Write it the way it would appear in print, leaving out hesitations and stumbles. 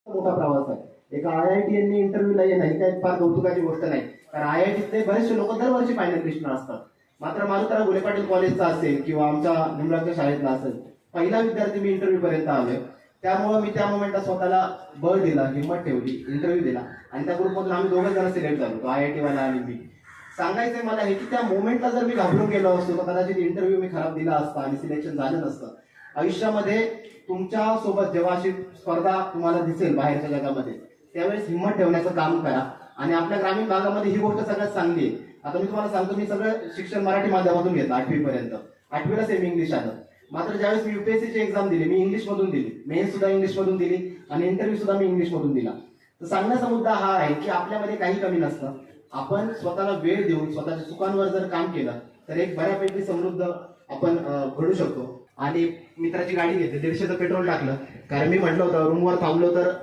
मोठा प्रवास आहे। एका IITian इंटरव्ह्यूला येणं ही काही फार कौतुकाची गोष्ट नाही, कारण IITतले बरेचसे लोक दरवर्षी फायनल लिस्टला असतात। मात्र मारुतराव घुले पाटील कॉलेजचा असेल किंवा आमच्या निमराजच्या शाळेतला असेल, पहिला विद्यार्थी मी इंटरव्ह्यू पर्यंत आलोय। त्यामुळे मी त्या मोमेंटला स्वतःला बळ दिला, हिंमत ठेवली, इंटरव्ह्यू दिला आणि त्या ग्रुपमधून आम्ही दोघं जण सिलेक्ट झालो, तो IIT वाला आणि मी। सांगायचंय मला हे की त्या मोमेंटला जर मी घाबरून गेलो असतो तर कदाचित इंटरव्ह्यू मी खराब दिला असता आणि सिलेक्शन झालं नसतं। आयुष्यामध्ये तुमच्या सोबत जेव्हा अशी स्पर्धा तुम्हाला दिसेल बाहेरच्या जगामध्ये, त्यावेळेस हिंमत ठेवण्याचं काम करा। आणि आपल्या ग्रामीण भागामध्ये ही गोष्ट सगळ्यात चांगली आहे। आता मी तुम्हाला सांगतो, मी सगळं शिक्षण मराठी माध्यमातून घेतलं 8वी पर्यंत। 8वीला सेमी इंग्लिश आलं। मात्र ज्यावेळेस मी UPSCची एक्झाम दिली, मी इंग्लिश मधून दिली, मेन्स सुद्धा इंग्लिश मधून दिली आणि इंटरव्ह्यू सुद्धा मी इंग्लिश मधून दिला। तर सांगण्याचा मुद्दा हा आहे की आपल्यामध्ये काही कमी नसतं। आपण स्वतःला वेळ देऊन स्वतःच्या चुकांवर जर काम केलं तर एक बऱ्यापैकी समृद्ध आपण घडू शकतो। आणि मित्राची गाडी घेतली, 150चं पेट्रोल टाकलं, कारण मी म्हटलं होतं रूमवर थांबलो तर